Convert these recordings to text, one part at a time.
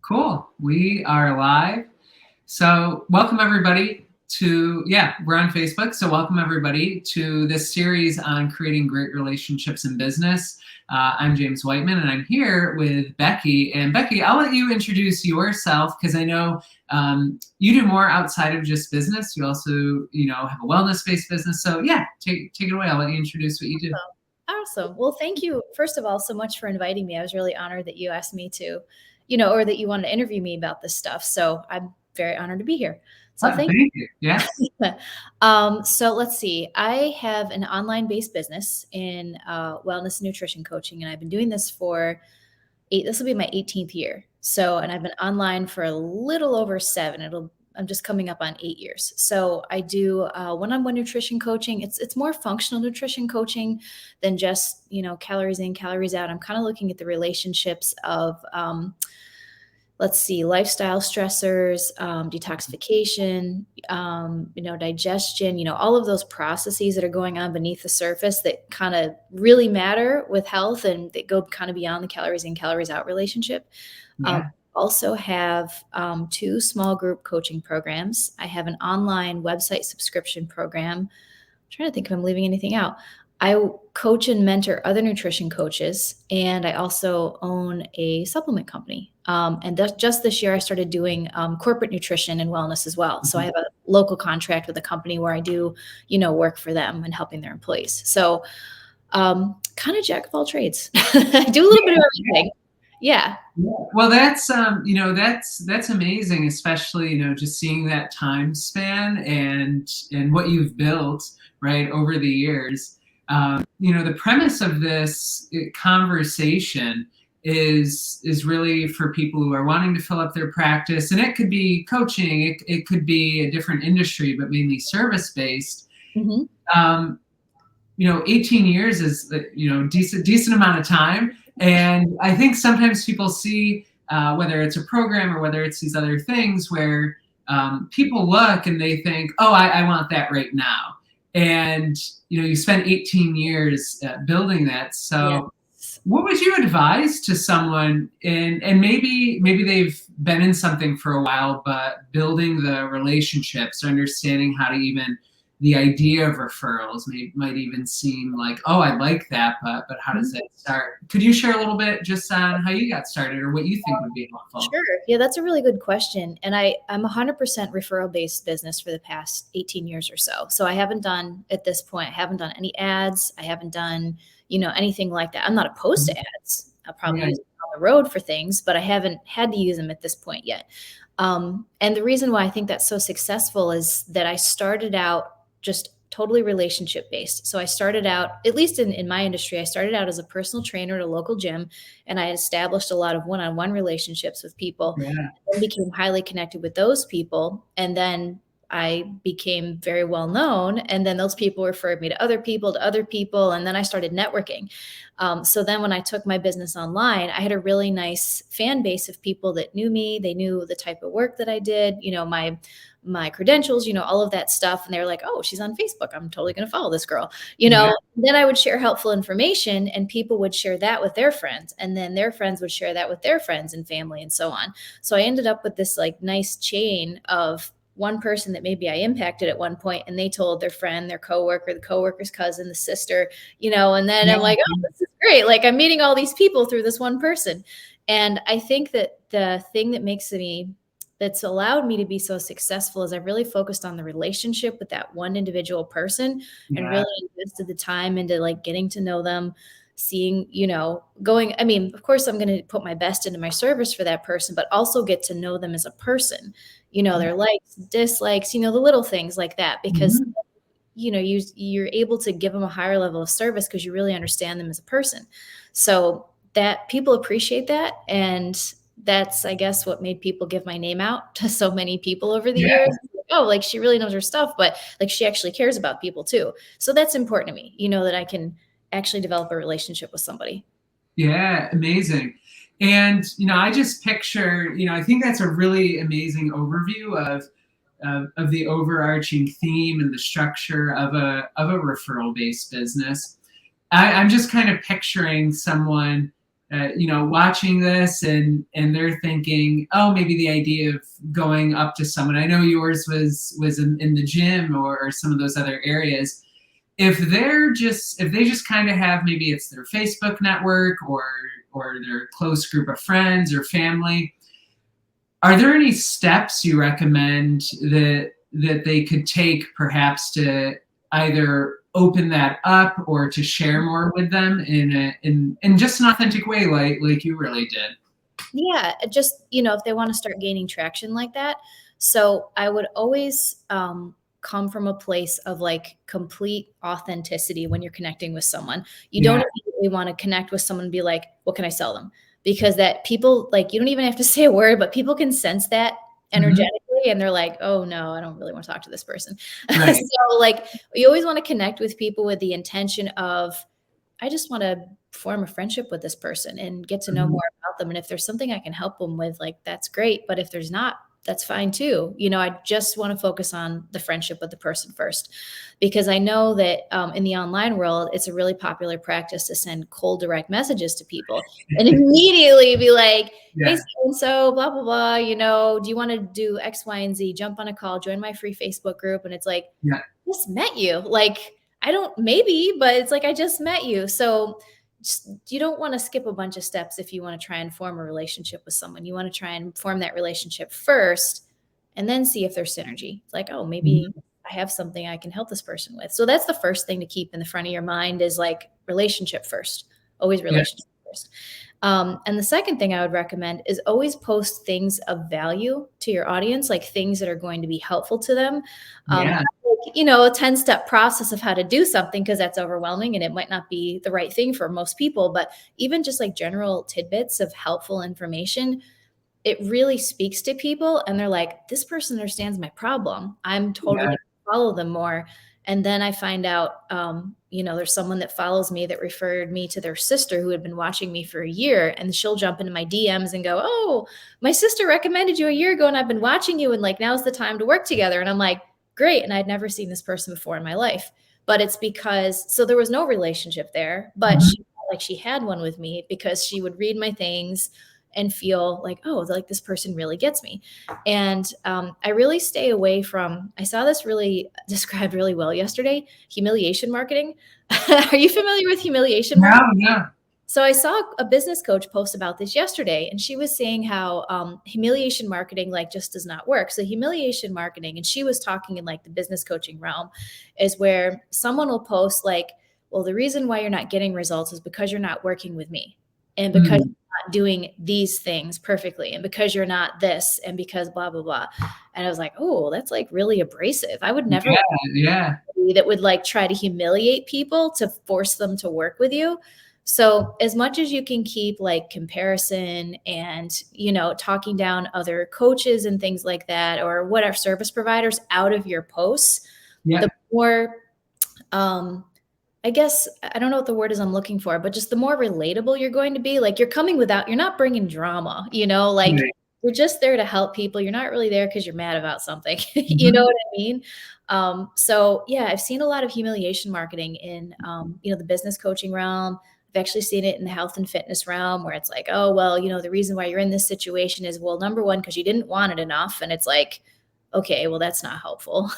Cool. We are live. So welcome everybody to, we're on Facebook. So welcome everybody to this series on creating great relationships in business. I'm James Wightman and I'm here with Becki. And Becki, I'll let you introduce yourself because I know you do more outside of just business. You also, have a wellness-based business. So take it away. I'll let you introduce what you do. Awesome. Well, thank you, first of all, so much for inviting me. I was really honored that you asked me to, or that you wanted to interview me about this stuff. So I'm very honored to be here. So thank you. Yeah. So let's see. I have an online-based business in wellness and nutrition coaching, and I've been doing this for this will be my 18th year. So, and I've been online for a little over 7. I'm just coming up on 8 years. So I do one-on-one nutrition coaching. It's more functional nutrition coaching than just, calories in, calories out. I'm kind of looking at the relationships of, lifestyle stressors, detoxification, digestion, all of those processes that are going on beneath the surface that kind of really matter with health and that go kind of beyond the calories in, calories out relationship. Yeah. Also have 2 small group coaching programs. I have an online website subscription program. I'm trying to think if I'm leaving anything out. I coach and mentor other nutrition coaches, and I also own a supplement company. And just this year, I started doing corporate nutrition and wellness as well. So I have a local contract with a company where I do, work for them and helping their employees. So kind of jack of all trades. I do a little bit of everything. Yeah. Well, that's that's amazing, especially just seeing that time span and what you've built right over the years. The premise of this conversation is really for people who are wanting to fill up their practice, and it could be coaching, it could be a different industry, but mainly service based. 18 years is decent amount of time. And I think sometimes people see, whether it's a program or whether it's these other things where people look and they think, oh, I want that right now. And, you spent 18 years building that. So what would you advise to someone, and maybe they've been in something for a while, but building the relationships, understanding how to even the idea of referrals might even seem like, oh, I like that, but how does that start? Could you share a little bit just on how you got started or what you think would be helpful? Sure. Yeah, that's a really good question. And I'm 100% referral-based business for the past 18 years or so. So I haven't done, at this point, I haven't done any ads. I haven't done, anything like that. I'm not opposed to ads. I'll probably use them on the road for things, but I haven't had to use them at this point yet. And the reason why I think that's so successful is that I started out just totally relationship based. So I started out, at least in my industry, I started out as a personal trainer at a local gym, and I established a lot of one-on-one relationships with people, and became highly connected with those people. And then I became very well known. And then those people referred me to other people. And then I started networking. So then when I took my business online, I had a really nice fan base of people that knew me. They knew the type of work that I did, my credentials, all of that stuff. And they were like, oh, she's on Facebook. I'm totally going to follow this girl, Then I would share helpful information, and people would share that with their friends. And then their friends would share that with their friends and family and so on. So I ended up with this nice chain of one person that maybe I impacted at one point, and they told their friend, their coworker, the coworker's cousin, the sister, and then I'm like, oh, this is great. I'm meeting all these people through this one person. And I think that the thing that's allowed me to be so successful is I've really focused on the relationship with that one individual person and really invested the time into getting to know them, seeing, of course I'm going to put my best into my service for that person, but also get to know them as a person, their likes, dislikes, the little things like that, because, you're able to give them a higher level of service because you really understand them as a person. So that people appreciate that. And that's, I guess, what made people give my name out to so many people over the years. Oh, she really knows her stuff, but she actually cares about people too. So that's important to me, that I can actually develop a relationship with somebody. Yeah, amazing. And, I just picture, I think that's a really amazing overview of the overarching theme and the structure of a referral-based business. I'm just kind of picturing someone watching this and they're thinking, oh, maybe the idea of going up to someone. I know yours was in the gym or some of those other areas. If they just kind of have, maybe it's their Facebook network or their close group of friends or family, are there any steps you recommend that they could take perhaps to either open that up or to share more with them in just an authentic way, like you really did? Yeah, just, if they want to start gaining traction like that. So I would always come from a place of like complete authenticity when you're connecting with someone. You Yeah. don't immediately want to connect with someone and be like, what can I sell them? Because that people, like, you don't even have to say a word, but people can sense that Mhm. energetically and they're like, oh no, I don't really want to talk to this person. Right. So like, you always want to connect with people with the intention of, I just want to form a friendship with this person and get to know Mhm. more about them. And if there's something I can help them with, like, that's great. But if there's not, that's fine too. I just want to focus on the friendship with the person first, because I know that in the online world, it's a really popular practice to send cold, direct messages to people and immediately be like, hey, Yeah. so and so, blah, blah, blah. Do you want to do X, Y, and Z? Jump on a call, join my free Facebook group. And it's like, Yeah. just met you. Like, I don't, maybe, but it's like, I just met you. So you don't want to skip a bunch of steps if you want to try and form a relationship with someone. You want to try and form that relationship first and then see if there's synergy. It's like, oh, maybe Mhm. I have something I can help this person with. So that's the first thing to keep in the front of your mind is like relationship first, always Yeah. relationship first. And the second thing I would recommend is always post things of value to your audience, like things that are going to be helpful to them. Yeah. A 10-step process of how to do something, because that's overwhelming and it might not be the right thing for most people, but even just like general tidbits of helpful information, it really speaks to people and they're like, this person understands my problem. I'm totally Yeah. going to follow them more. And then I find out, there's someone that follows me that referred me to their sister who had been watching me for a year. And she'll jump into my DMs and go, oh, my sister recommended you a year ago and I've been watching you and like, now's the time to work together. And I'm like, great. And I'd never seen this person before in my life. But it's because, so there was no relationship there, but Mhm. she felt like she had one with me because she would read my things and feel like, oh, like this person really gets me. And I really stay away from, I saw this really described really well yesterday, humiliation marketing. Are you familiar with humiliation No, marketing? no. So I saw a business coach post about this yesterday, and she was saying how humiliation marketing like just does not work. So humiliation marketing, and she was talking in like the business coaching realm, is where someone will post like, well, the reason why you're not getting results is because you're not working with me, and because Mm. you're not doing these things perfectly, and because you're not this, and because blah blah blah. And I was like, oh, that's like really abrasive. I would never Yeah. Yeah. that would like try to humiliate people to force them to work with you. So as much as you can keep like comparison and, talking down other coaches and things like that, or whatever service providers out of your posts, Yeah. the more, I guess, I don't know what the word is I'm looking for, but just the more relatable you're going to be, like you're not bringing drama, like Right. you're just there to help people. You're not really there because you're mad about something. You know Mhm. what I mean? So yeah, I've seen a lot of humiliation marketing in, the business coaching realm. I've actually seen it in the health and fitness realm where it's like, oh, well, the reason why you're in this situation is, well, number one, because you didn't want it enough. And it's like, okay, well, that's not helpful.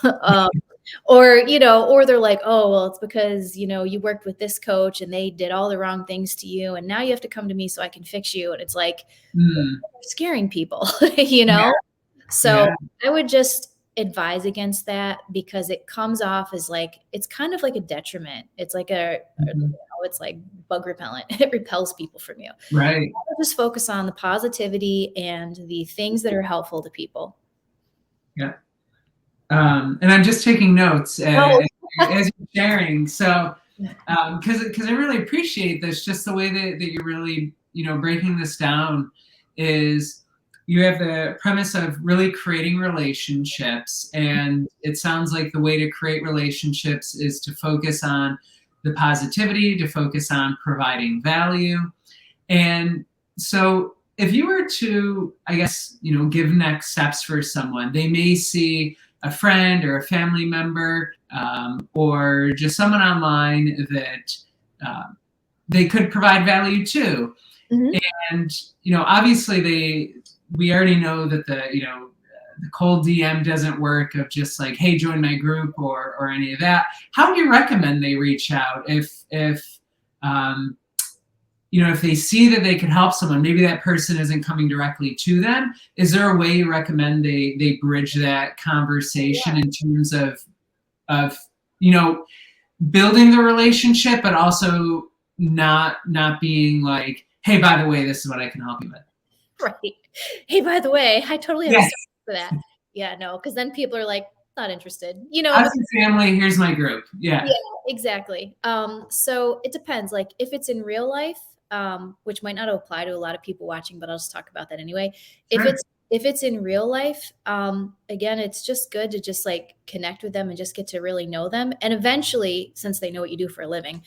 Or they're like, oh, well, it's because, you worked with this coach and they did all the wrong things to you. And now you have to come to me so I can fix you. And it's like, Mm. scaring people, Yeah. So Yeah. I would just advise against that because it comes off as like, it's kind of like a detriment. It's like Mhm. it's like bug repellent. It repels people from you. Right. Just focus on the positivity and the things that are helpful to people. Yeah. And I'm just taking notes Oh, as you're sharing. So, because I really appreciate this, just the way that you're really, breaking this down is you have the premise of really creating relationships. And it sounds like the way to create relationships is to focus on the positivity, to focus on providing value. And so if you were to, I guess, give next steps for someone, they may see a friend or a family member or just someone online that they could provide value to. Mhm. And, obviously we already know that the cold DM doesn't work of just like, hey, join my group or any of that. How do you recommend they reach out um, if they see that they could help someone, maybe that person isn't coming directly to them? Is there a way you recommend they bridge that conversation in terms of you know building the relationship, but also not being like, hey, by the way, this is what I can help you with? Right. Hey, by the way, I totally have a Yes. service for that. Yeah, no, because then people are like, not interested, How's but your family? Here's my group. yeah, Yeah. exactly. So it depends. Like if it's in real life, which might not apply to a lot of people watching, but I'll just talk about that anyway. If Sure. it's in real life, again, it's just good to just like connect with them and just get to really know them. And eventually, since they know what you do for a living,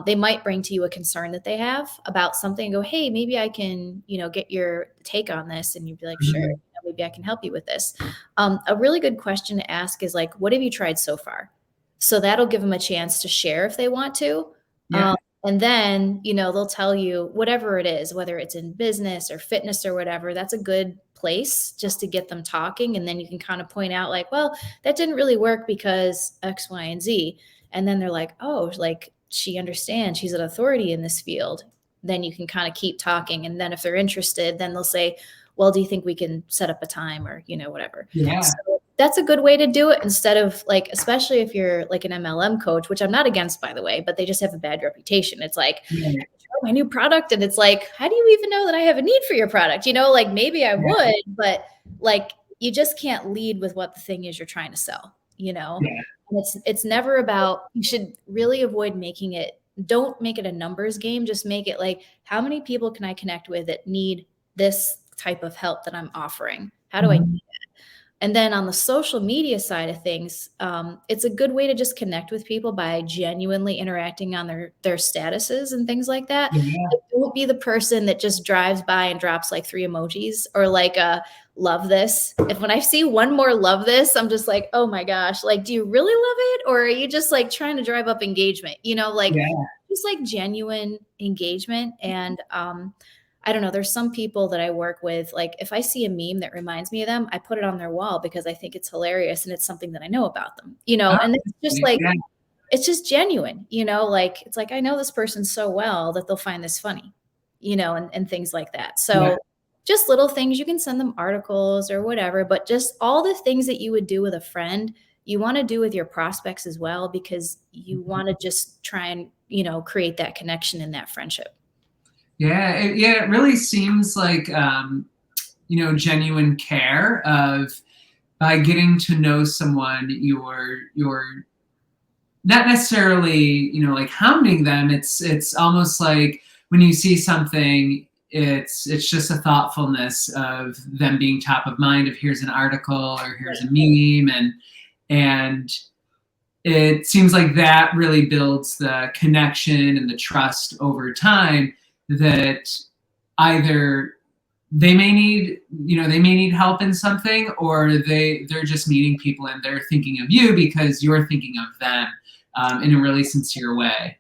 they might bring to you a concern that they have about something and go, hey, maybe I can, get your take on this. And you'd be like, sure, Mhm. maybe I can help you with this. A really good question to ask is like, what have you tried so far? So that'll give them a chance to share if they want to. Yeah. Um, and then, they'll tell you whatever it is, whether it's in business or fitness or whatever, that's a good place just to get them talking. And then you can kind of point out, like, well, that didn't really work because X, Y, and Z. And then they're like, oh, like she understands, she's an authority in this field. Then you can kind of keep talking. And then if they're interested, then they'll say, well, do you think we can set up a time or, whatever. Yeah. So that's a good way to do it instead of like, especially if you're like an MLM coach, which I'm not against, by the way, but they just have a bad reputation. It's like, Yeah. my new product. And it's like, how do you even know that I have a need for your product? Like maybe I would, but like, you just can't lead with what the thing is you're trying to sell, Yeah. And it's never about, you should really avoid making it, don't make it a numbers game. Just make it like, how many people can I connect with that need this type of help that I'm offering? How do I Mhm. and then on the social media side of things, it's a good way to just connect with people by genuinely interacting on their statuses and things like that. Yeah. Like, don't be the person that just drives by and drops like 3 emojis or like love this. If when I see one more love this, I'm just like, oh my gosh, like, do you really love it? Or are you just like trying to drive up engagement? Like Yeah. just like genuine engagement. And I don't know. There's some people that I work with. Like, if I see a meme that reminds me of them, I put it on their wall because I think it's hilarious and it's something that I know about them, and it's just like, Yeah. it's just genuine, like, it's like, I know this person so well that they'll find this funny, and things like that. Yeah. So, just little things. You can send them articles or whatever, but just all the things that you would do with a friend, you want to do with your prospects as well because you want to just try and, create that connection and that friendship. Yeah. It really seems like genuine care of by getting to know someone, you're not necessarily like hounding them. It's almost like when you see something, it's just a thoughtfulness of them being top of mind, of here's an article or here's a meme, and it seems like that really builds the connection and the trust over time, that either they may need help in something, or they're just meeting people and they're thinking of you because you're thinking of them in a really sincere way.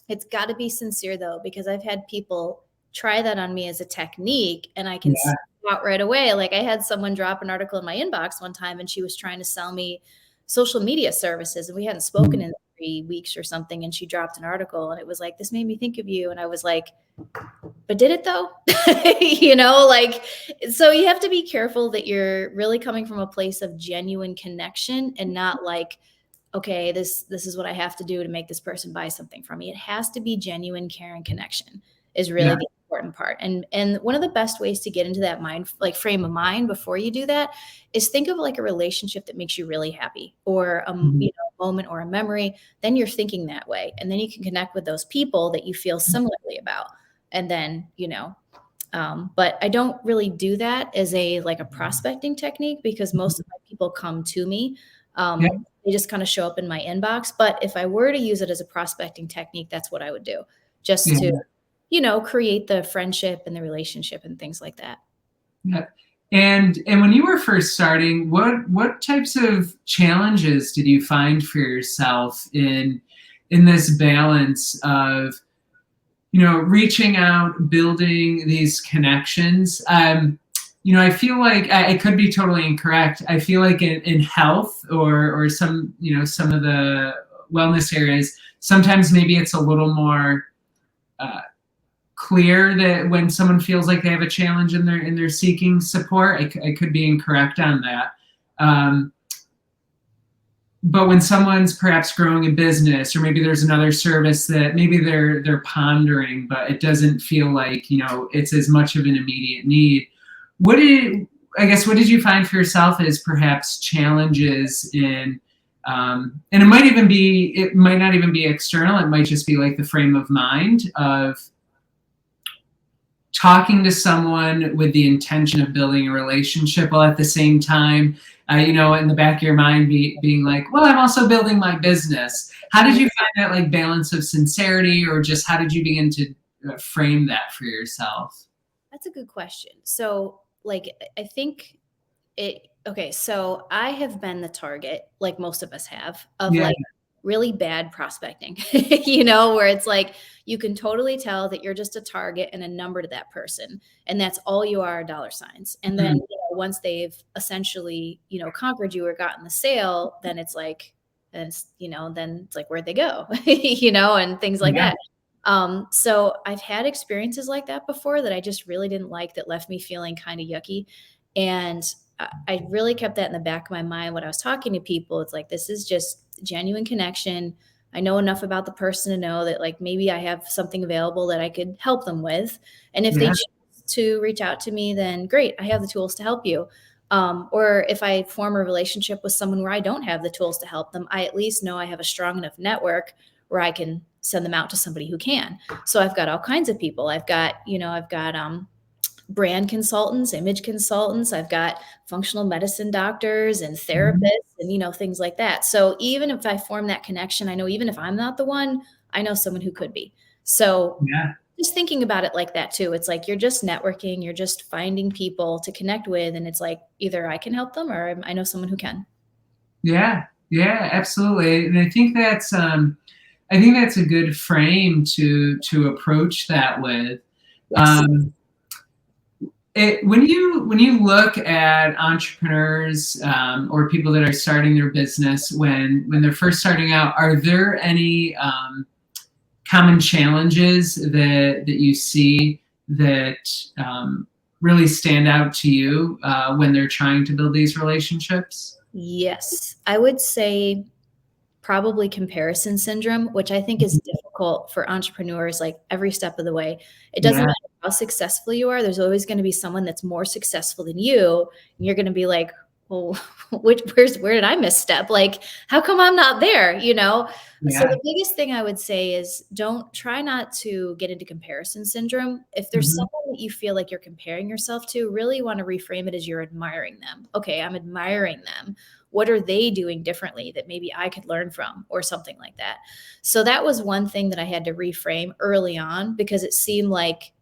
It's got to be sincere though, because I've had people try that on me as a technique and I can see Yeah. out right away. Like I had someone drop an article in my inbox one time and she was trying to sell me social media services and we hadn't spoken in 3 weeks or something. And she dropped an article and it was like, this made me think of you. And I was like, but did it though? Like, so you have to be careful that you're really coming from a place of genuine connection and not like, okay, this is what I have to do to make this person buy something from me. It has to be genuine care and connection is really Yeah. the important part. And one of the best ways to get into that mind, like frame of mind before you do that, is think of like a relationship that makes you really happy or Mhm. a moment or a memory. Then you're thinking that way. And then you can connect with those people that you feel similarly about. And then, but I don't really do that as a like a prospecting technique because most of my people come to me. Yeah. They just kind of show up in my inbox. But if I were to use it as a prospecting technique, that's what I would do, just to, Yeah. create the friendship and the relationship and things like that. Yeah. And when you were first starting, what types of challenges did you find for yourself in this balance of reaching out, building these connections. I feel like I could be totally incorrect. I feel like in health or some of the wellness areas, sometimes maybe it's a little more uh, clear that when someone feels like they have a challenge and they're seeking support. I could be incorrect on that. But when someone's perhaps growing a business, or maybe there's another service that maybe they're pondering, but it doesn't feel like it's as much of an immediate need. What did what did you find for yourself as perhaps challenges in, and it might not even be external. It might just be like the frame of mind of talking to someone with the intention of building a relationship, while at the same time, in the back of your mind being like, well, I'm also building my business. How did you find that like balance of sincerity, or just how did you begin to frame that for yourself? That's a good question. So like, I think okay, so I have been the target, like most of us have, of Yeah, like really bad prospecting, where it's like you can totally tell that you're just a target and a number to that person. And that's all you are, dollar signs. And then once they've essentially, conquered you or gotten the sale, then it's like, and it's, then it's like, where'd they go? And things like yeah, that. So I've had experiences like that before that I just really didn't like, that left me feeling kind of yucky. And I really kept that in the back of my mind when I was talking to people. It's like, this is just genuine connection. I know enough about the person to know that like maybe I have something available that I could help them with. And if they yeah, choose to reach out to me, then great, I have the tools to help you. Or if I form a relationship with someone where I don't have the tools to help them, I at least know I have a strong enough network where I can send them out to somebody who can. So I've got all kinds of people. I've got brand consultants, image consultants. I've got functional medicine doctors and therapists and, things like that. So even if I form that connection, I know even if I'm not the one, I know someone who could be. So yeah, just thinking about it like that too. It's like you're just networking, you're just finding people to connect with. And it's like either I can help them or I know someone who can. yeah, yeah, absolutely. And I think that's a good frame to approach that with. Yes. Um, when you look at entrepreneurs, or people that are starting their business, when they're first starting out, are there any common challenges that you see that really stand out to you when they're trying to build these relationships? Yes. I would say probably comparison syndrome, which I think is difficult for entrepreneurs like every step of the way. It doesn't Yeah, matter how successful you are, there's always going to be someone that's more successful than you. And you're going to be like, well, where did I misstep? Like, how come I'm not there? So yeah, the biggest thing I would say is don't try not to get into comparison syndrome. If there's hmm, someone that you feel like you're comparing yourself to, really want to reframe it as you're admiring them. Okay, I'm admiring them. What are they doing differently that maybe I could learn from, or something like that? So that was one thing that I had to reframe early on, because it seemed like,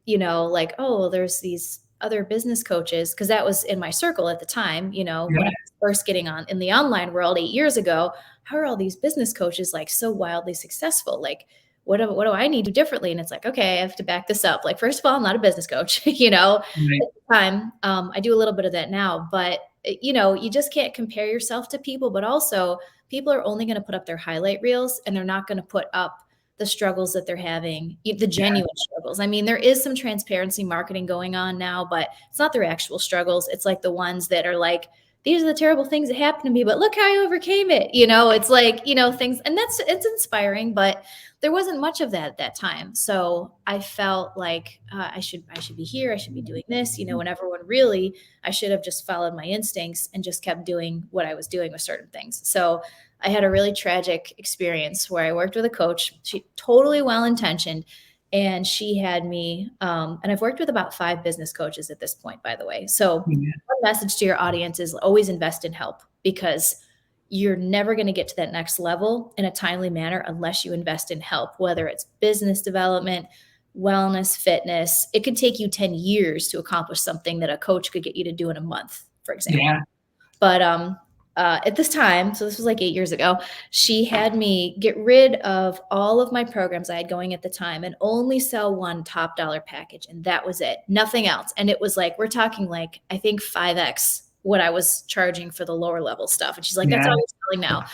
like, oh, well, there's these other business coaches, because that was in my circle at the time, when yeah, I was first getting on in the online world 8 years ago. How are all these business coaches like so wildly successful? Like, what do I need to do differently? And it's like, okay, I have to back this up. Like, first of all, I'm not a business coach, right, at the time. I do a little bit of that now, but you just can't compare yourself to people. But also, people are only going to put up their highlight reels, and they're not going to put up the struggles that they're having, the genuine struggles. I mean, there is some transparency marketing going on now, but it's not their actual struggles. It's like the ones that are like, these are the terrible things that happened to me, but look how I overcame it. It's like, things, and it's inspiring, but there wasn't much of that at that time. So I felt like I should be here. I should be doing this, when everyone really, I should have just followed my instincts and just kept doing what I was doing with certain things. So I had a really tragic experience where I worked with a coach. She totally well intentioned, and she had me. And I've worked with about 5 business coaches at this point, by the way. So, yeah, one message to your audience is always invest in help, because you're never going to get to that next level in a timely manner unless you invest in help, whether it's business development, wellness, fitness. It could take you 10 years to accomplish something that a coach could get you to do in a month, for example. yeah. But At this time, so this was like 8 years ago, she had me get rid of all of my programs I had going at the time and only sell one top dollar package. And that was it, nothing else. And it was like, we're talking like, I think 5X what I was charging for the lower level stuff. And she's like, that's Yeah. all you're selling now.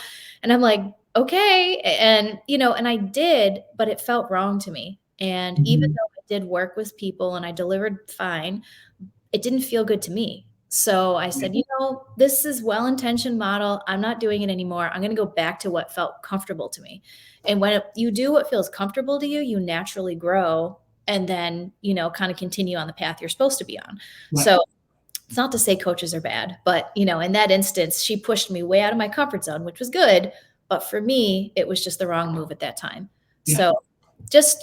And I'm like, okay. And, and I did, but it felt wrong to me. And even Mhm. though I did work with people and I delivered fine, it didn't feel good to me. So I Yeah. said, this is well-intentioned model. I'm not doing it anymore. I'm going to go back to what felt comfortable to me. And when you do what feels comfortable to you, you naturally grow and then, kind of continue on the path you're supposed to be on. Yeah. So it's not to say coaches are bad, but, in that instance, she pushed me way out of my comfort zone, which was good. But for me, it was just the wrong move at that time. Yeah. So just,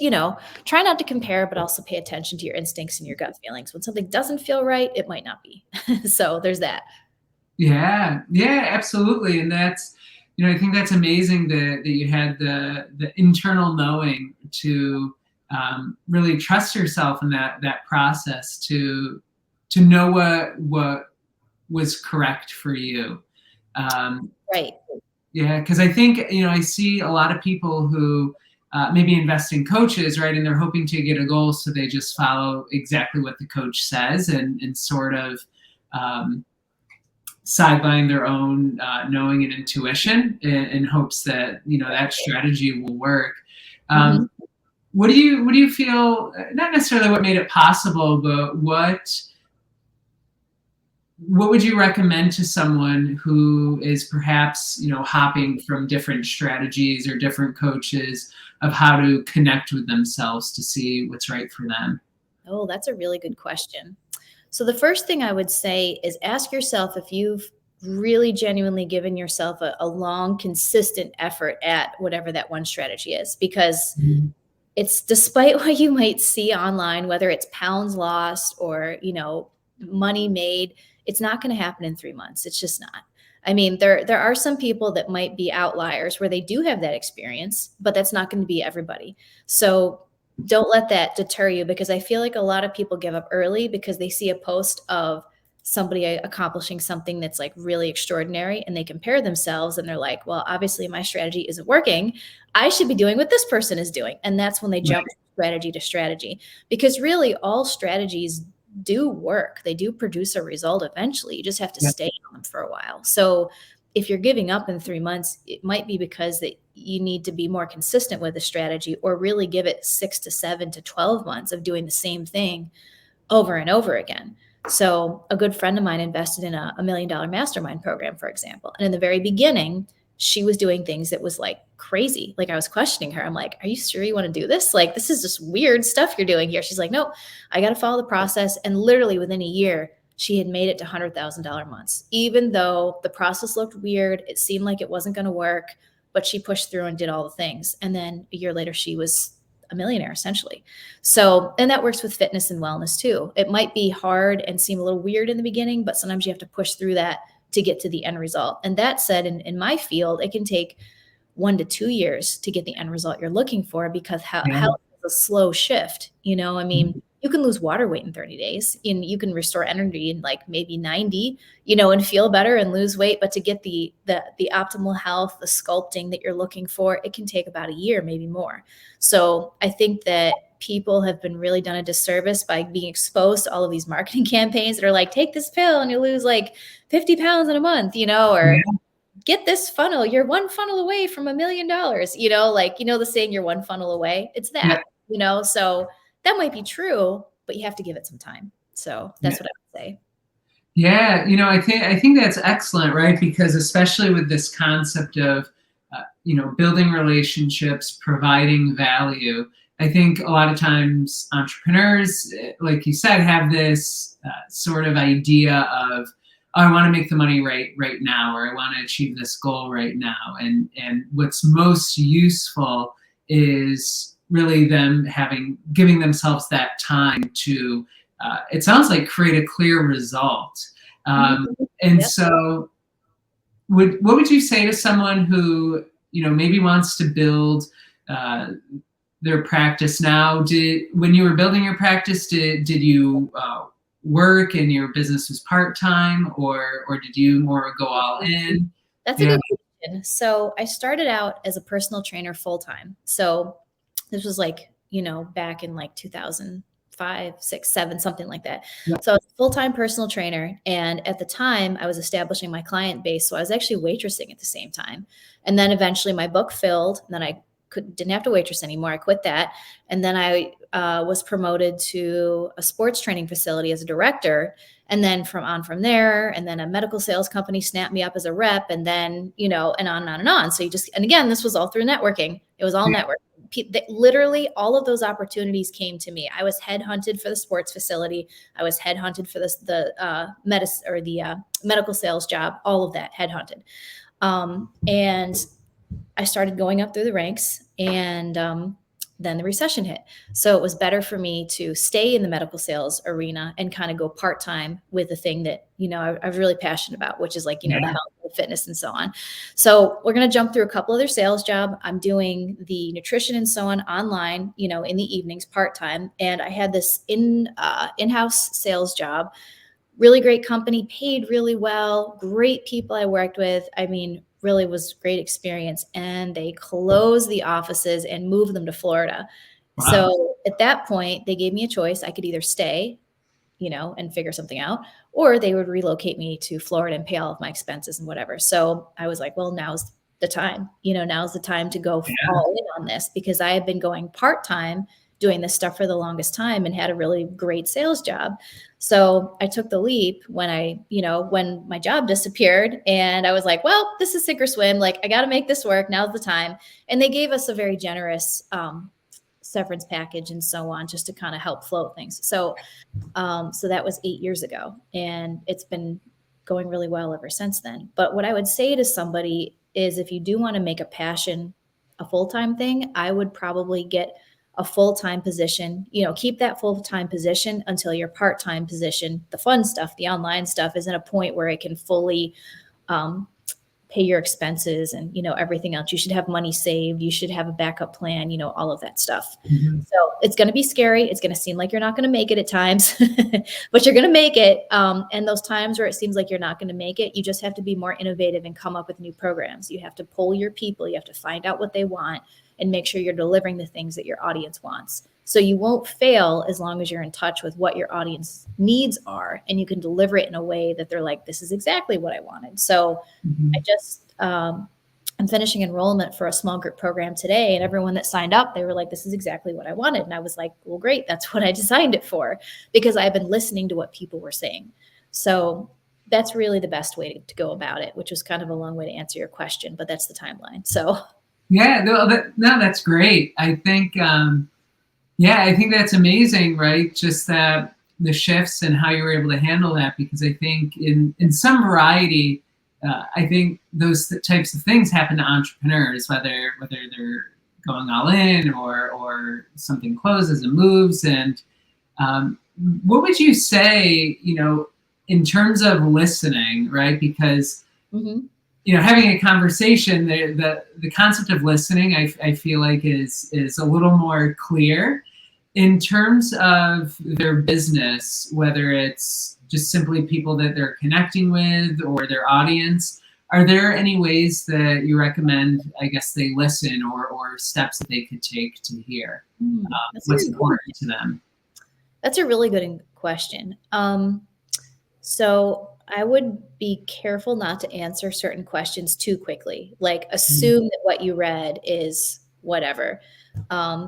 try not to compare, but also pay attention to your instincts and your gut feelings. When something doesn't feel right, it might not be. So there's that. Yeah, yeah, absolutely. And that's, I think that's amazing that you had the internal knowing to really trust yourself in that process to know what was correct for you. Um, Right. yeah, because I think, I see a lot of people who maybe invest in coaches, right? And they're hoping to get a goal, so they just follow exactly what the coach says and sort of sideline their own knowing and intuition in hopes that that strategy will work. Mhm. What do you feel? Not necessarily what made it possible, but what would you recommend to someone who is perhaps hopping from different strategies or different coaches of how to connect with themselves to see what's right for them? Oh, that's a really good question. So the first thing I would say is ask yourself if you've really genuinely given yourself a long, consistent effort at whatever that one strategy is, because Mhm. it's despite what you might see online, whether it's pounds lost or, money made, it's not going to happen in 3 months. It's just not. I mean, there are some people that might be outliers where they do have that experience, but that's not going to be everybody. So don't let that deter you, because I feel like a lot of people give up early because they see a post of somebody accomplishing something that's like really extraordinary and they compare themselves and they're like, well, obviously my strategy isn't working. I should be doing what this person is doing. And that's when they jump Right. strategy to strategy, because really all strategies do work. They do produce a result eventually. You just have to Yeah. stay on them for a while. So if you're giving up in 3 months, it might be because that you need to be more consistent with the strategy, or really give it 6 to 7 to 12 months of doing the same thing over and over again. So a good friend of mine invested in a $1 million mastermind program, for example. And in the very beginning, she was doing things that was like crazy. Like I was questioning her. I'm like, are you sure you want to do this? Like, this is just weird stuff you're doing here. She's like, no, I got to follow the process. And literally within a year, she had made it to $100,000 months, even though the process looked weird. It seemed like it wasn't going to work, but she pushed through and did all the things. And then a year later, she was a millionaire essentially. So, and that works with fitness and wellness too. It might be hard and seem a little weird in the beginning, but sometimes you have to push through that to get to the end result. And that said, in my field, it can take 1 to 2 years to get the end result you're looking for, because Yeah. health is a slow shift. I Mhm. mean, you can lose water weight in 30 days and you can restore energy in like maybe 90, and feel better and lose weight. But to get the optimal health, the sculpting that you're looking for, it can take about a year, maybe more. So I think that people have been really done a disservice by being exposed to all of these marketing campaigns that are like, take this pill and you lose like 50 pounds in a month, or Yeah. get this funnel, you're one funnel away from $1 million, like, the saying, you're one funnel away. It's Yeah. that. So that might be true, but you have to give it some time. So Yeah. that's what I would say. Yeah, I think that's excellent, right? Because especially with this concept of building relationships, providing value, I think a lot of times entrepreneurs, like you said, have this sort of idea of, oh, I want to make the money right now, or I want to achieve this goal right now, and what's most useful is really them giving themselves that time to it sounds like create a clear result. Mhm. And Yep. so, what would you say to someone who maybe wants to build uh, their practice now? When you were building your practice, did you work and your business was part-time, or did you more go all in? That's a Yeah. good question. So I started out as a personal trainer full time. So this was like, back in like 2005, 6, 7, something like that. Yeah. So I was a full time personal trainer. And at the time, I was establishing my client base. So I was actually waitressing at the same time. And then eventually my book filled. And then I didn't have to waitress anymore. I quit that. And then I was promoted to a sports training facility as a director. And then from there, and then a medical sales company snapped me up as a rep, and then, and on and on and on. So and again, this was all through networking. It was all networking. Literally all of those opportunities came to me. I was headhunted for the sports facility. I was headhunted for the medical sales job, all of that headhunted. And I started going up through the ranks, and then the recession hit. So it was better for me to stay in the medical sales arena and kind of go part-time with the thing that, I was really passionate about, which is like, the health, the fitness, and so on. So we're going to jump through a couple other sales jobs. I'm doing the nutrition and so on online, in the evenings part-time. And I had this in-house sales job, really great company, paid really well, great people I worked with. I mean, really was great experience. And they closed the offices and moved them to Florida. Wow. So at that point, they gave me a choice. I could either stay, and figure something out, or they would relocate me to Florida and pay all of my expenses and whatever. So I was like, well, now's the time, now's the time to go all in on this, because I had been going part-time doing this stuff for the longest time and had a really great sales job. So I took the leap when when my job disappeared, and I was like, well, this is sink or swim. Like, I got to make this work. Now's the time. And they gave us a very generous severance package and so on, just to kind of help float things. So that was 8 years ago, and it's been going really well ever since then. But what I would say to somebody is, if you do want to make a passion a full-time thing, I would probably get a full-time position, keep that full-time position until your part-time position, the fun stuff, the online stuff, is at a point where it can fully pay your expenses and, everything else. You should have money saved. You should have a backup plan, all of that stuff. Mm-hmm. So it's going to be scary. It's going to seem like you're not going to make it at times, but you're going to make it. And those times where it seems like you're not going to make it, you just have to be more innovative and come up with new programs. You have to poll your people. You have to find out what they want and make sure you're delivering the things that your audience wants. So you won't fail as long as you're in touch with what your audience needs are, and you can deliver it in a way that they're like, this is exactly what I wanted. So I just, I'm finishing enrollment for a small group program today, and everyone that signed up, they were like, this is exactly what I wanted. And I was like, well, great. That's what I designed it for, because I've been listening to what people were saying. So that's really the best way to go about it, which was kind of a long way to answer your question, but that's the timeline. So yeah, no, that's great. I think, I think that's amazing, right? Just that the shifts and how you were able to handle that, because I think in some variety, I think those types of things happen to entrepreneurs, whether they're going all in or something closes and moves. And what would you say, in terms of listening, right? Because having a conversation, the concept of listening, I feel like is a little more clear in terms of their business, whether it's just simply people that they're connecting with or their audience. Are there any ways that you recommend, I guess, they listen, or steps that they could take to hear what's important to them? That's a really good question. So I would be careful not to answer certain questions too quickly. Like, assume that what you read is whatever,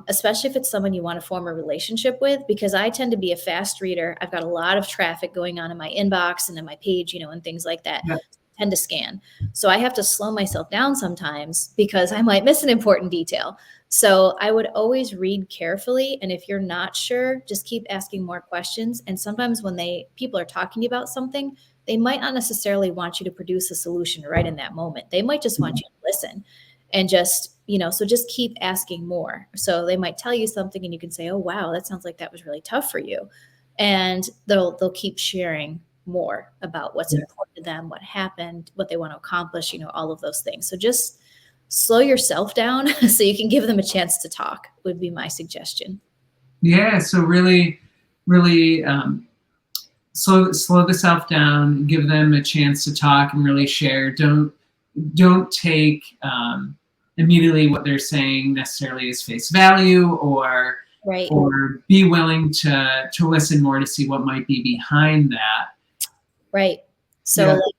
especially if it's someone you want to form a relationship with, because I tend to be a fast reader. I've got a lot of traffic going on in my inbox and in my page, and things like that. Yeah. I tend to scan. So I have to slow myself down sometimes because I might miss an important detail. So I would always read carefully. And if you're not sure, just keep asking more questions. And sometimes when people are talking to you about something, they might not necessarily want you to produce a solution right in that moment. They might just want you to listen and just, so just keep asking more. So they might tell you something and you can say, oh, wow, that sounds like that was really tough for you. And they'll keep sharing more about what's important to them, what happened, what they want to accomplish, all of those things. So just slow yourself down so you can give them a chance to talk, would be my suggestion. Yeah. So really, really slow the self down, give them a chance to talk and really share. Don't take immediately what they're saying necessarily as face value, Right. or be willing to listen more to see what might be behind that. Right. So Yeah. like,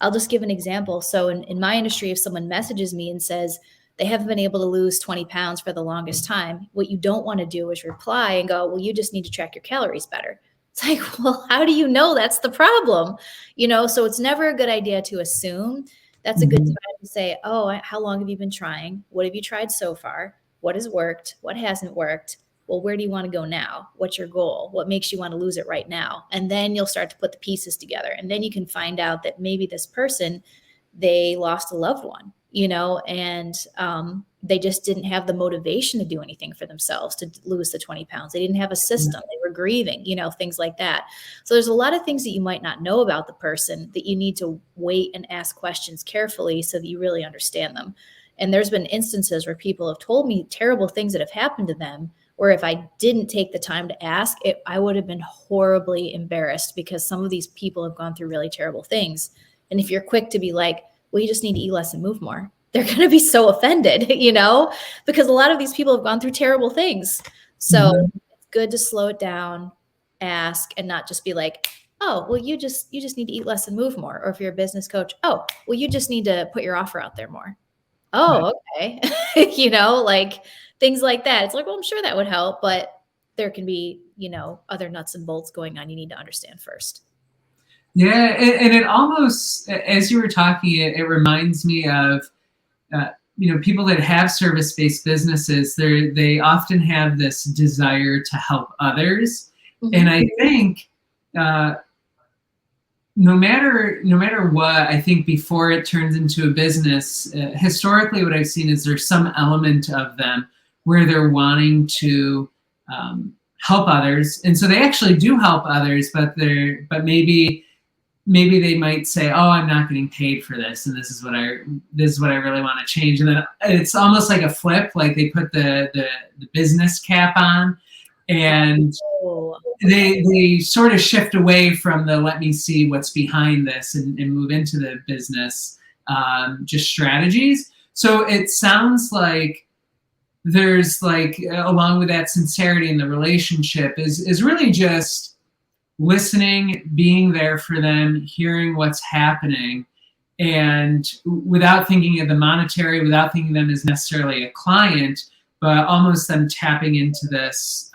I'll just give an example. So in my industry, if someone messages me and says they haven't been able to lose 20 pounds for the longest time, what you don't want to do is reply and go, well, you just need to track your calories better. It's like, well, how do you know that's the problem? So it's never a good idea to assume. That's a good Mhm. time to say, oh, how long have you been trying? What have you tried so far? What has worked? What hasn't worked? Well, where do you want to go now? What's your goal? What makes you want to lose it right now? And then you'll start to put the pieces together. And then you can find out that maybe this person, they lost a loved one, and they just didn't have the motivation to do anything for themselves to lose the 20 pounds. They didn't have a system. They were grieving, things like that. So there's a lot of things that you might not know about the person that you need to wait and ask questions carefully so that you really understand them. And there's been instances where people have told me terrible things that have happened to them, where if I didn't take the time to ask it, I would have been horribly embarrassed, because some of these people have gone through really terrible things. And if you're quick to be like, well, you just need to eat less and move more, they're going to be so offended, because a lot of these people have gone through terrible things. So Mhm. it's good to slow it down, ask, and not just be like, oh, well, you just need to eat less and move more. Or if you're a business coach, oh, well, you just need to put your offer out there more. Right. Oh, okay. Like things like that. It's like, well, I'm sure that would help, but there can be, other nuts and bolts going on you need to understand first. Yeah, and it almost, as you were talking, it reminds me of people that have service-based businesses. They often have this desire to help others, and Mhm. I think uh, no matter what, I think before it turns into a business, historically, what I've seen is there's some element of them where they're wanting to help others, and so they actually do help others, but maybe they might say, "Oh, I'm not getting paid for this, and this is what I really want to change." And then it's almost like a flip, like they put the business cap on, and Oh, okay. they sort of shift away from the let me see what's behind this, and move into the business just strategies. So it sounds like there's like, along with that sincerity in the relationship, is really just listening, being there for them, hearing what's happening, and without thinking of the monetary, without thinking of them as necessarily a client, but almost them tapping into this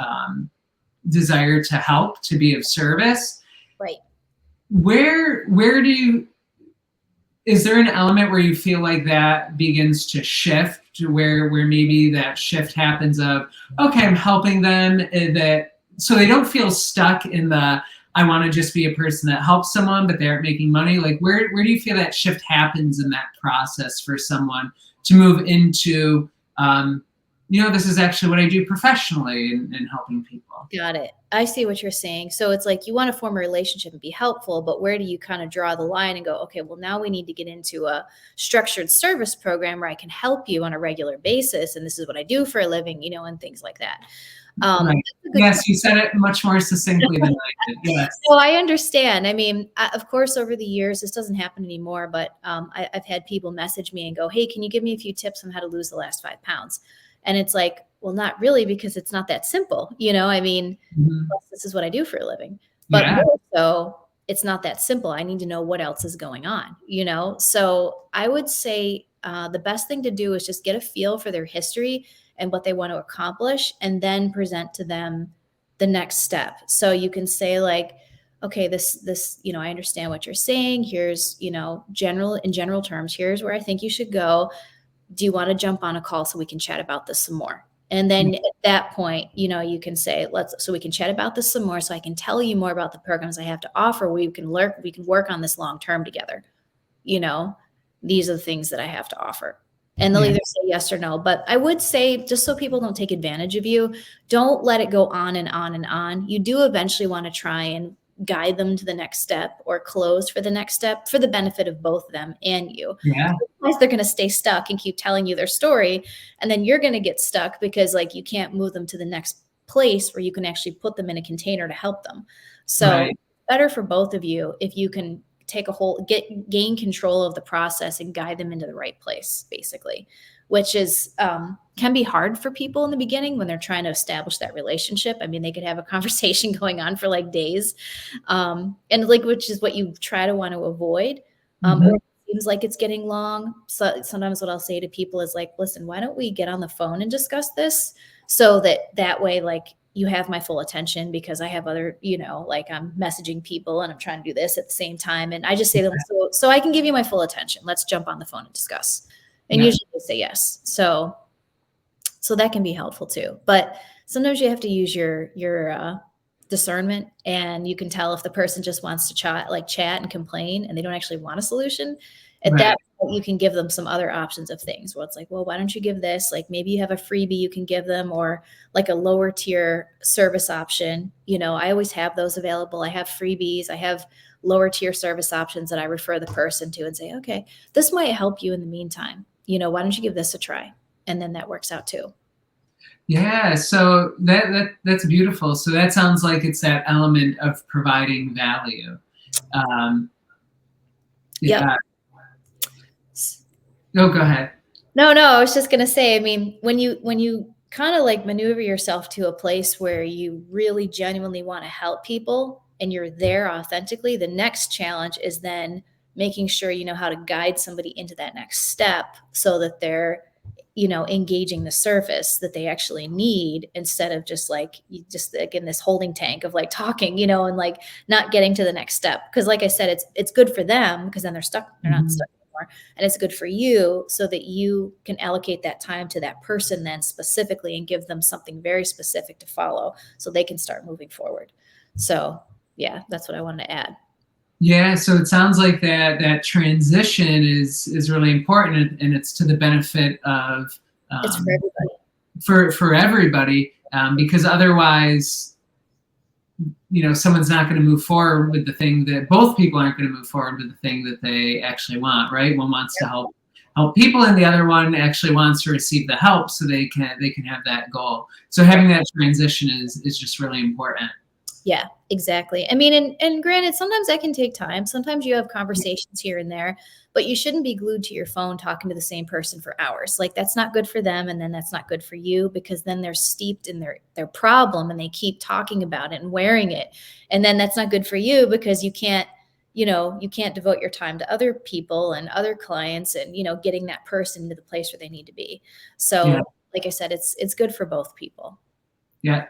desire to help, to be of service. Right. Where do you, is there an element where you feel like that begins to shift, to where maybe that shift happens of, okay, I'm helping them, that so they don't feel stuck in the I want to just be a person that helps someone but they aren't making money? Like where do you feel that shift happens in that process for someone to move into, this is actually what I do professionally, in helping people? Got it. I see what you're saying. So it's like you want to form a relationship and be helpful, but where do you kind of draw the line and go, okay, well, now we need to get into a structured service program where I can help you on a regular basis. And this is what I do for a living, and things like that. Right. That's a good Yes, you said it much more succinctly than I did. So Yes. I understand. I mean, of course, over the years, this doesn't happen anymore, but I've had people message me and go, hey, can you give me a few tips on how to lose the last 5 pounds? And it's like, well, not really, because it's not that simple. I mean, Mhm. plus, this is what I do for a living. But Yeah. more so, it's not that simple. I need to know what else is going on. So I would say the best thing to do is just get a feel for their history and what they want to accomplish, and then present to them the next step. So you can say like, okay, this, I understand what you're saying. Here's, in general terms, here's where I think you should go. Do you want to jump on a call so we can chat about this some more? And then at that point, you can say, so we can chat about this some more, so I can tell you more about the programs I have to offer. We can work on this long term together. You know, these are the things that I have to offer. And they'll Yeah. either say yes or no. But I would say, just so people don't take advantage of you, don't let it go on and on and on. You do eventually want to try and guide them to the next step, or close for the next step, for the benefit of both them and you. Yeah. Otherwise, they're going to stay stuck and keep telling you their story. And then you're going to get stuck because like you can't move them to the next place where you can actually put them in a container to help them. So Right. better for both of you if you can take gain control of the process and guide them into the right place, basically, which is can be hard for people in the beginning when they're trying to establish that relationship. I mean, they could have a conversation going on for like days, and like, which is what you try to want to avoid. Or it seems like it's getting long. So sometimes what I'll say to people is like, listen, why don't we get on the phone and discuss this, so that way, like, you have my full attention, because I have other, like, I'm messaging people and I'm trying to do this at the same time. And I just say to them, so I can give you my full attention. Let's jump on the phone and discuss. And usually they say yes. So that can be helpful too. But sometimes you have to use your discernment, and you can tell if the person just wants to chat and complain, and they don't actually want a solution. At that point, you can give them some other options of things. Well, it's like, well, why don't you give this? Like, maybe you have a freebie you can give them, or like a lower tier service option. I always have those available. I have freebies. I have lower tier service options that I refer the person to and say, okay, this might help you in the meantime. Why don't you give this a try? And then that works out too. Yeah, so that's beautiful. So that sounds like it's that element of providing value. Yeah. No, go ahead. No, I was just gonna say, I mean, when you kind of like maneuver yourself to a place where you really genuinely want to help people and you're there authentically, the next challenge is then making sure you know how to guide somebody into that next step, so that they're engaging the service that they actually need, instead of just like in this holding tank of like talking, and like not getting to the next step. Because like I said, it's good for them, because then they're not stuck anymore. And it's good for you, so that you can allocate that time to that person then specifically, and give them something very specific to follow, so they can start moving forward. So yeah, that's what I wanted to add. Yeah, so it sounds like that transition is really important, and it's to the benefit of it's for everybody. For everybody, because otherwise, someone's not going to move forward with the thing that both people aren't going to move forward with the thing that they actually want, right? One wants to help people, and the other one actually wants to receive the help so they can have that goal. So having that transition is just really important. Yeah, exactly. I mean, and granted, sometimes that can take time. Sometimes you have conversations here and there, but you shouldn't be glued to your phone talking to the same person for hours. Like, that's not good for them, and then that's not good for you, because then they're steeped in their problem, and they keep talking about it and wearing it. And then that's not good for you, because you can't devote your time to other people and other clients, and getting that person to the place where they need to be. So like I said, it's good for both people. Yeah.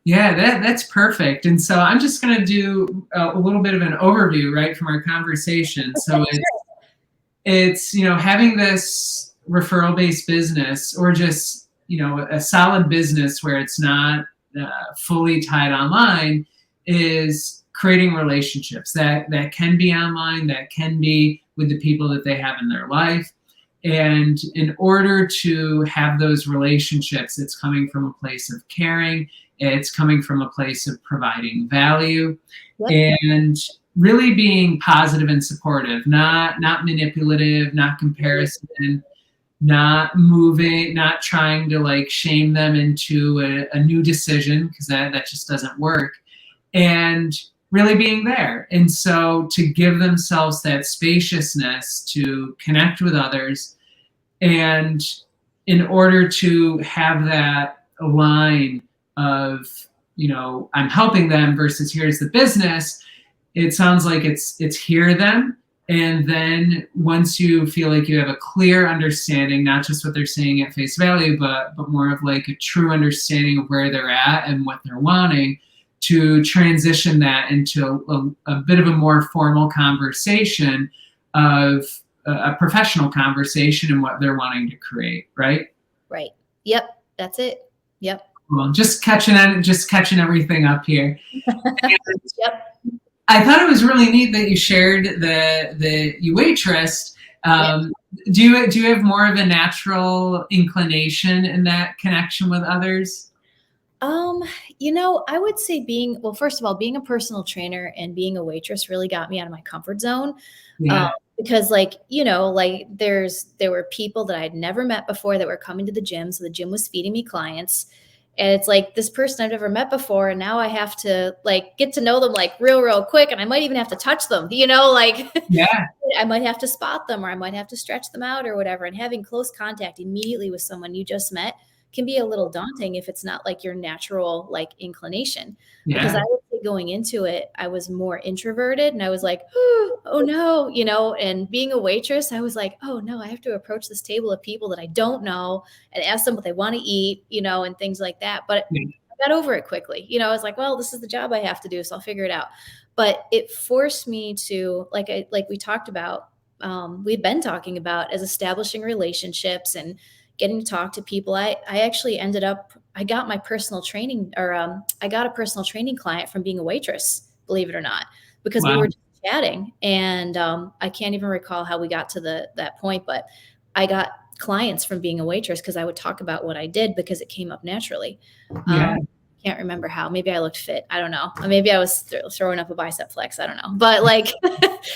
Yeah, that's perfect. And so I'm just going to do a little bit of an overview, right, from our conversation. So it's having this referral-based business, or just a solid business where it's not fully tied online, is creating relationships that can be online, that can be with the people that they have in their life. And in order to have those relationships, it's coming from a place of caring. It's coming from a place of providing value, and really being positive and supportive, not manipulative, not comparison, not moving, not trying to like shame them into a new decision, because that just doesn't work. And really being there. And so to give themselves that spaciousness to connect with others, and in order to have that line of, I'm helping them versus here's the business, it sounds like it's hear them. And then once you feel like you have a clear understanding, not just what they're saying at face value, but more of like a true understanding of where they're at and what they're wanting, to transition that into a bit of a more formal conversation, of a professional conversation, and what they're wanting to create, right? Right. Yep. That's it. Yep. Well, just catching everything up here. Yep. I thought it was really neat that you shared you waitressed. Do you have more of a natural inclination in that connection with others? I would say first of all, being a personal trainer and being a waitress really got me out of my comfort zone. Yeah. Because there were people that I'd never met before that were coming to the gym. So the gym was feeding me clients. And it's like this person I've never met before. And now I have to like get to know them like real quick. And I might even have to touch them, like Yeah. I might have to spot them or I might have to stretch them out or whatever. And having close contact immediately with someone you just met can be a little daunting if it's not like your natural like inclination. Because I Yeah. would say going into it, I was more introverted and I was like, oh no, and being a waitress, I was like, oh no, I have to approach this table of people that I don't know and ask them what they want to eat, and things like that. But Yeah. I got over it quickly. I was like, well, this is the job I have to do, so I'll figure it out. But it forced me to, like we talked about, we've been talking about, as establishing relationships and getting to talk to people. I actually ended up, I got my personal training, or I got a personal training client from being a waitress, believe it or not, because we Wow. were just chatting. And I can't even recall how we got to that point, but I got clients from being a waitress because I would talk about what I did because it came up naturally. Yeah. Can't remember how. Maybe I looked fit. I don't know. Maybe I was throwing up a bicep flex. I don't know. But like,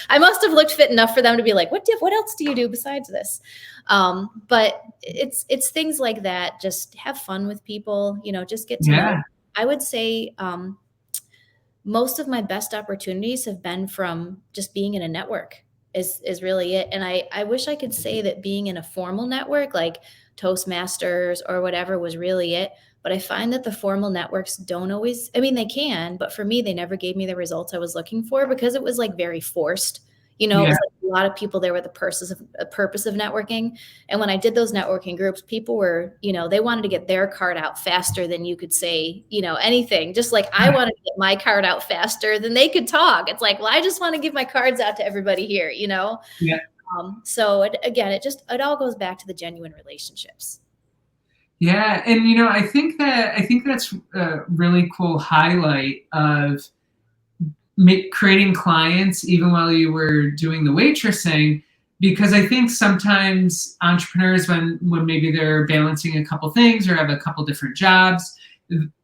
I must have looked fit enough for them to be like, what else do you do besides this? But it's things like that. Just have fun with people. Just get to know. Yeah. I would say most of my best opportunities have been from just being in a network is really it. And I wish I could say that being in a formal network like Toastmasters or whatever was really it. But I find that the formal networks don't always, I mean, they can, but for me, they never gave me the results I was looking for because it was like very forced. It Yeah. was like a lot of people there with a purpose of networking. And when I did those networking groups, people were, they wanted to get their card out faster than you could say, anything. Just like I wanted to get my card out faster than they could talk. It's like, well, I just want to give my cards out to everybody here, Yeah. So again, it all goes back to the genuine relationships. Yeah, and I think that's a really cool highlight of creating clients even while you were doing the waitressing, because I think sometimes entrepreneurs, when maybe they're balancing a couple things or have a couple different jobs,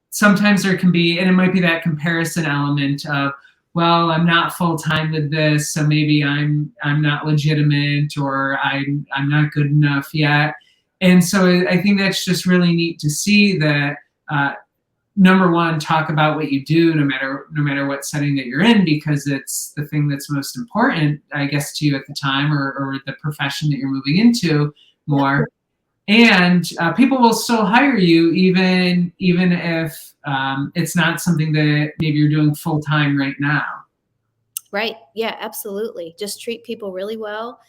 sometimes there can be, and it might be that comparison element of, well, I'm not full time with this, so maybe I'm not legitimate, or I'm not good enough yet. And so I think that's just really neat to see that. Number one, talk about what you do, no matter what setting that you're in, because it's the thing that's most important, I guess, to you at the time, or the profession that you're moving into more. And people will still hire you even if it's not something that maybe you're doing full time right now. Right. Yeah, absolutely. Just treat people really well.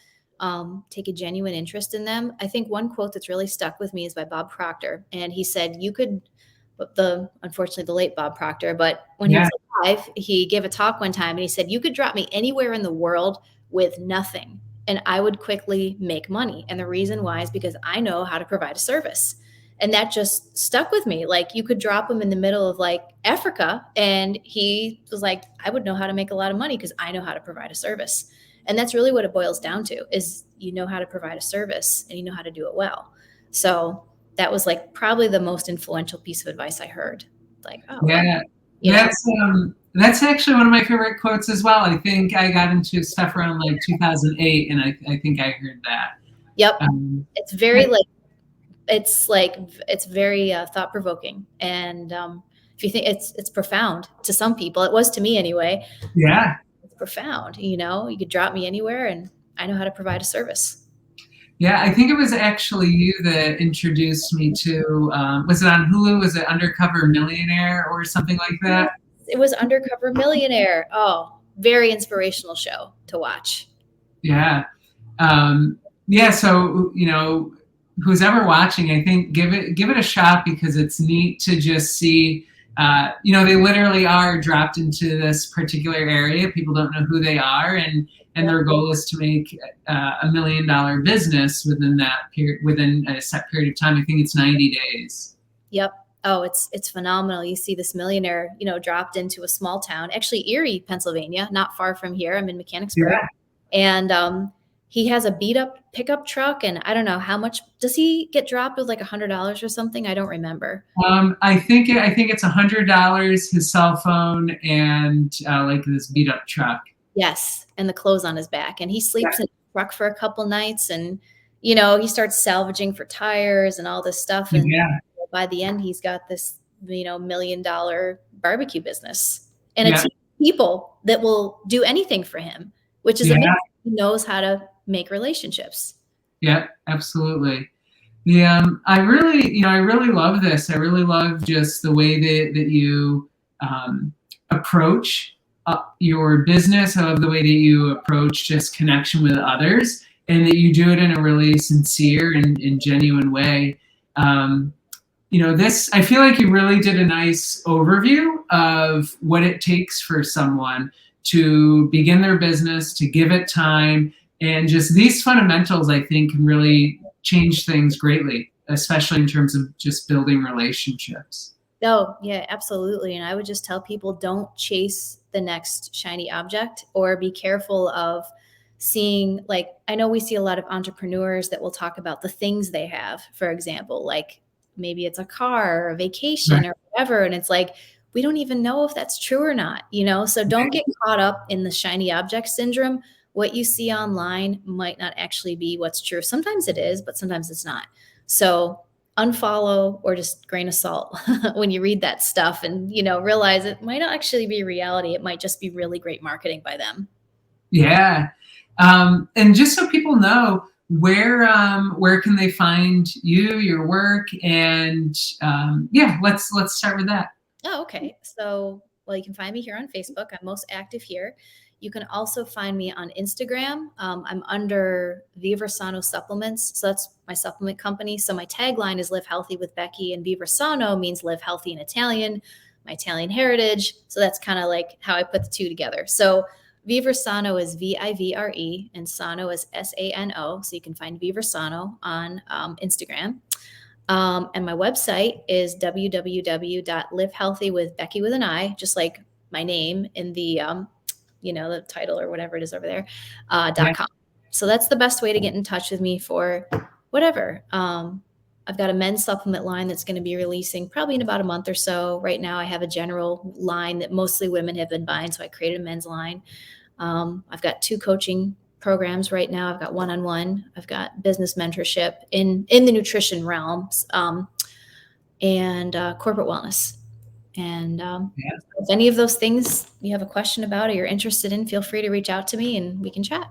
Take a genuine interest in them. I think one quote that's really stuck with me is by Bob Proctor. And he said, you could, unfortunately, the late Bob Proctor, but when he Yeah, was alive, he gave a talk one time and he said, you could drop me anywhere in the world with nothing and I would quickly make money. And the reason why is because I know how to provide a service. And that just stuck with me. Like you could drop him in the middle of like Africa and he was like, I would know how to make a lot of money because I know how to provide a service. And that's really what it boils down to is you know how to provide a service and you know how to do it well. So that was like probably the most influential piece of advice I heard. Like, oh wow, yeah. you know? That's actually one of my favorite quotes as well. I think I got into stuff around like 2008, and I think I heard that. Yep. Um, It's very it's very thought provoking. And if you think it's profound to some people, it was to me anyway. yeah. It's profound. You could drop me anywhere and I know how to provide a service. Yeah, I think it was actually you that introduced me to, was it on Hulu? Was it Undercover Millionaire or something like that? It was Undercover Millionaire. Oh, very inspirational show to watch. Yeah. Yeah, so, who's ever watching, I think give it a shot, because it's neat to just see, they literally are dropped into this particular area. People don't know who they are, and Yep. their goal is to make $1 million business within that period, within a set period of time. I think it's 90 days. Yep. Oh, it's phenomenal. You see this millionaire, dropped into a small town, actually Erie, Pennsylvania, not far from here. I'm in Mechanicsburg. Yeah. And he has a beat up pickup truck. And I don't know how much does he get dropped with, like $100 or something? I don't remember. I think it's $100, his cell phone, and like this beat up truck. Yes. And the clothes on his back. And he Yeah. sleeps in a truck for a couple nights and, he starts salvaging for tires and all this stuff. And Yeah. by the end, he's got this, $1 million barbecue business and a Yeah. team of people that will do anything for him, which is Yeah. amazing. He knows how to make relationships. Yeah, absolutely. I really, I really love this. I really love just the way that you approach your business. I love the way that you approach just connection with others, and that you do it in a really sincere and genuine way. This, I feel like you really did a nice overview of what it takes for someone to begin their business, to give it time, and just these fundamentals, I think, can really change things greatly, especially in terms of just building relationships. Oh, yeah, absolutely. And I would just tell people, don't chase the next shiny object, or be careful of seeing, like, I know we see a lot of entrepreneurs that will talk about the things they have, for example, like maybe it's a car or a vacation Right. or whatever. And it's like, we don't even know if that's true or not, So don't get caught up in the shiny object syndrome. What you see online might not actually be what's true. Sometimes it is, but sometimes it's not. So unfollow, or just grain of salt when you read that stuff, and realize it might not actually be reality. It might just be really great marketing by them. Yeah. And just so people know, where can they find you, your work, and yeah, let's start with that. Oh, okay. So, well, you can find me here on Facebook. I'm most active here. You can also find me on Instagram. I'm under Viversano Supplements. So that's my supplement company. So my tagline is Live Healthy with Becki, and Viversano means live healthy in Italian, my Italian heritage. So that's kind of like how I put the two together. So Viversano is Vivre, and Sano is Sano. So you can find Viversano on Instagram. And my website is www.livehealthywithbecki with an I, just like my name in the, the title or whatever it is over there, Yeah. .com. So that's the best way to get in touch with me for whatever. I've got a men's supplement line that's going to be releasing probably in about a month or so. Right now I have a general line that mostly women have been buying, so I created a men's line. I've got 2 coaching programs right now. I've got one-on-one. I've got business mentorship in the nutrition realms, and corporate wellness. And if any of those things you have a question about or you're interested in, feel free to reach out to me and we can chat.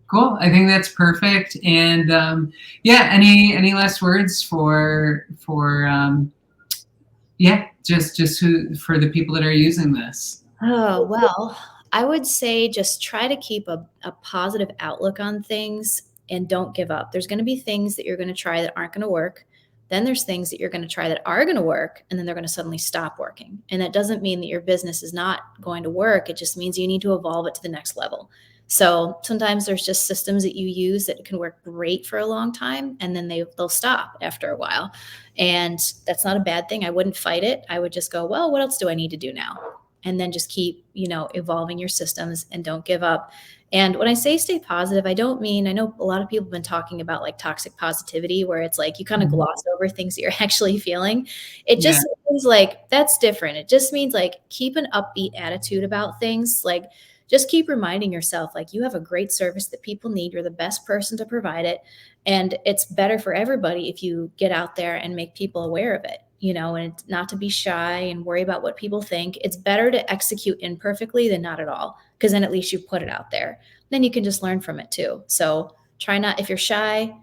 Cool. I think that's perfect. And yeah, any last words for yeah, just for the people that are using this? Oh, well, I would say just try to keep a positive outlook on things and don't give up. There's going to be things that you're going to try that aren't going to work. Then there's things that you're going to try that are going to work, and then they're going to suddenly stop working. And that doesn't mean that your business is not going to work. It just means you need to evolve it to the next level. So sometimes there's just systems that you use that can work great for a long time, and then they'll stop after a while. And that's not a bad thing. I wouldn't fight it. I would just go, well, what else do I need to do now? And then just keep, evolving your systems and don't give up. And when I say stay positive, I don't mean, I know a lot of people have been talking about like toxic positivity, where it's like you kind of gloss over things that you're actually feeling. It just means like, that's different. It just means like, keep an upbeat attitude about things. Like, just keep reminding yourself, like, you have a great service that people need. You're the best person to provide it. And it's better for everybody if you get out there and make people aware of it. And it's not to be shy and worry about what people think. It's better to execute imperfectly than not at all, because then at least you put it out there. Then you can just learn from it too. So try not, if you're shy,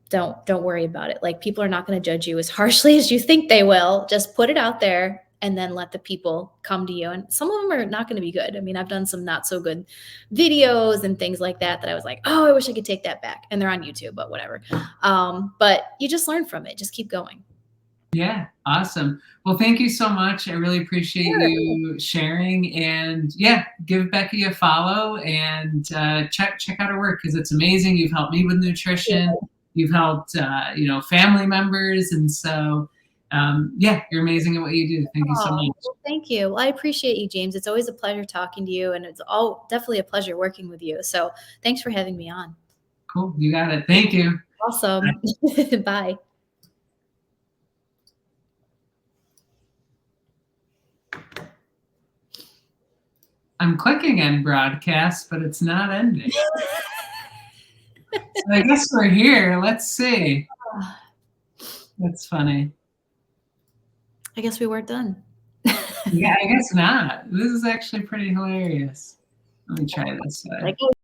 don't worry about it. Like, people are not going to judge you as harshly as you think they will. Just put it out there and then let the people come to you. And some of them are not going to be good. I mean, I've done some not so good videos and things like that I was like, oh, I wish I could take that back. And they're on YouTube, but whatever. But you just learn from it. Just keep going. Yeah, awesome. Well, thank you so much. I really appreciate you sharing. And yeah, give Becki a follow and check out her work, because it's amazing. You've helped me with nutrition. You've helped family members, and so yeah, you're amazing at what you do. Thank you so much. Well, thank you. Well, I appreciate you, James. It's always a pleasure talking to you, and it's definitely a pleasure working with you. So thanks for having me on. Cool. You got it. Thank you. Awesome. Bye. I'm clicking end broadcast, but it's not ending. So I guess we're here. Let's see. That's funny. I guess we weren't done. Yeah, I guess not. This is actually pretty hilarious. Let me try this. Like,